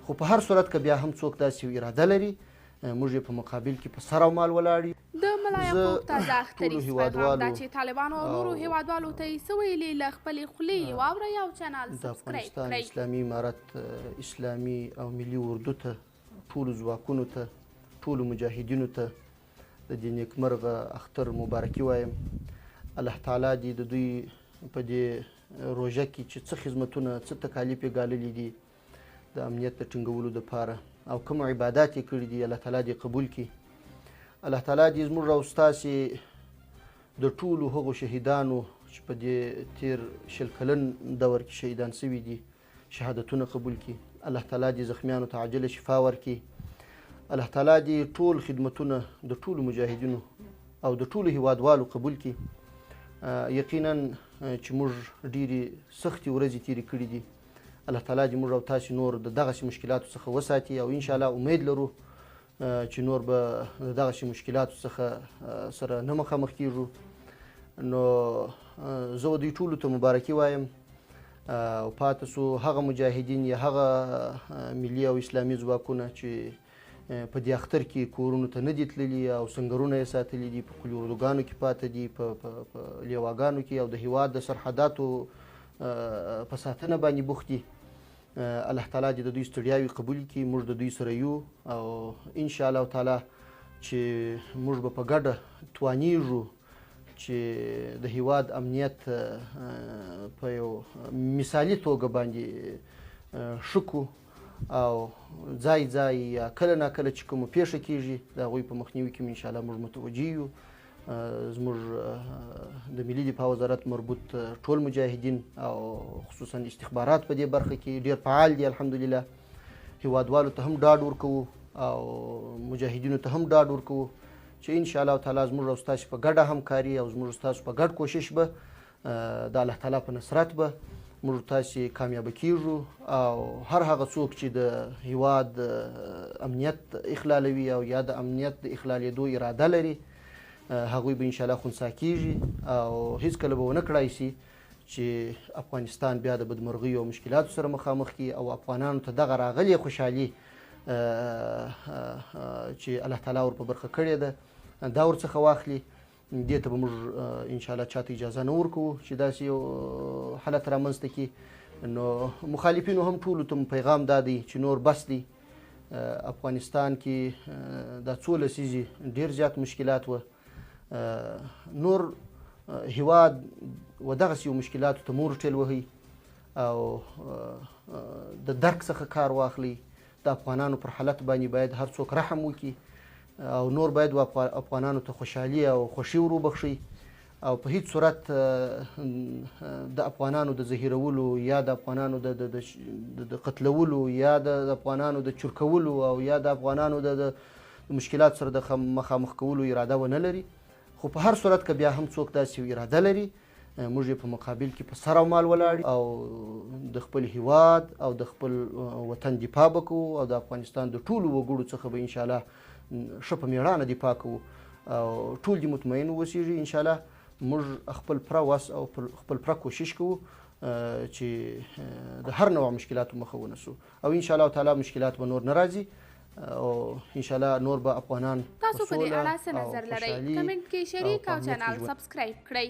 خو په هر صورت که بیا هم څوک داسې اراده لري موږ یې په مقابل کې په سر او مال ولاړ یو. د ملا یعقوب تازه اختریز پیغام دا چې طالبانو او نورو هیوادوالو ته یې څه ویلي له خپلې خولې واورئ او چینل د سبسکرایب افغانستان کړئ. اسلامي امارت اسلامي او ملي اردو ته، ټولو ځواکونو ته، ټولو مجاهدینو ته د دې نیکمرغه اختر مبارکي وایم. الله تعالی دې د دوی په دې روژه کې چې څه خدمتونه څه تکالیف یې ګاللي دي د امنیت د ټینګولو دپاره او کوم عبادات یې کړي دي الله تعالی دې قبول کړي. الله تعالی دې زموږ او ستاسې د ټولو هغو شهیدانو چې په دې تیر 20 کلن دور کې شهیدان سوي دي شهادتونه قبول کړي. الله تعالی دې زخمیانو ته عاجله شفا ورکړي. الله تعالی دې ټول خدمتونه د ټولو مجاهدینو او د ټولو هیوادوالو قبول کړي. یقینا چې موږ ډېرې سختې ورځې تېرې کړي دي. الله تعالی دې موږ او تاسې نور د دغسې مشکلاتو څخه وساتي او انشاءالله امید لرو چې نور به د دغسې مشکلاتو څخه سره نه مخامخ کیږو. نو زه دوی ټولو ته مبارکي وایم او پاتې سو هغه مجاهدین یا هغه ملي او اسلامي ځواکونه چې په دې اختر کې کورونو ته نه دي تللي او سنګرونه یې ساتلي دي، په کلي اردوګانو کې پاته دي، په لیواګانو کې او د هیواد د سرحداتو په ساتنه باندې بوخت دي. الله تعالی دې د دوی ستړیاوې قبول کړي. موږ د دوی سره یو او انشاءالله تعالی چې موږ به په ګډه توانیږو چې د هیواد امنیت په یو مثالي توګه باندې ښه کړو او ځای ځای یا کله ناکله چې کومه پیښه کیږي د هغوی په مخنیوي کې انشاءالله موږ متوجه یو. زموږ د ملي دفاع وزارت مربوط ټول مجاهدین او خصوصا استخبارات په دې برخه کې ډېر فعال دي الحمدلله. هیوادوالو ته هم ډاډ ورکوو او مجاهدینو ته هم ډاډ ورکوو چې انشاءالله تعالی زموږ او ستاسو په ګډه همکاري او زموږ ستاسو په ګډ کوشش به د الله تعالی په نصرت به موږ تاسې کامیابه کیږو او هر هغه څوک چې د هیواد امنیت اخلالوي او یا د امنیت د اخلالېدو اراده لري هغوی به انشاءالله خنثی کیږي او هیڅکله به ونه کړای شي چې افغانستان بیا د بدمرغیو او مشکلاتو سره مخامخ کړي او افغانانو ته دغه راغلې خوشحالي چې الله تعالی ور په برخه کړې ده دا ورڅخه واخلي. دې ته به موږ انشاءالله چاته اجازه نه ورکوو چې داسې یو حالت رامنځته کړي. نو مخالفینو هم ټولو ته پیغام دا دی چې نور بس دی. افغانستان کې دا 14 لسیزې ډېر زیات مشکلات وه. نور هیواد و دغسې یو مشکلاتو ته مور ټیل وهي او د درک څخه کار واخلي. د افغانانو پر حالت باندې باید هر څوک رحم وکړي او نور باید افغانانو ته خوشحالي او خوښي ور وبخښي او په هیڅ صورت د افغانانو د زهیرولو یا د افغانانو د قتلولو یا د افغانانو د چرکولو او یا د افغانانو د مشکلات سره د مخامخ کولو اراده ونه لري. خو په هر صورت که بیا هم څوک داسې اراده لري موږ یې په مقابل کې په سر او مال ولاړ او د خپل هیواد او د خپل وطن دفاع به کوو او د افغانستان د ټولو وګړو څخه به انشاءالله ښه په مېړانه دفاع کوو او ټول دې مطمئن اوسېږي. انشاءالله موږ خپل پوره وس او خپل پوره کوشش کوو چې د هر نوع مشکلاتو مخه ونیسو او انشاءالله تعالی مشکلات به نور نه راځي او انشاءالله نور به افغانان تاسو په دې اړه څه نظر لرئ؟ کمنټ کې شریک او چینل سبسکرایب کړئ.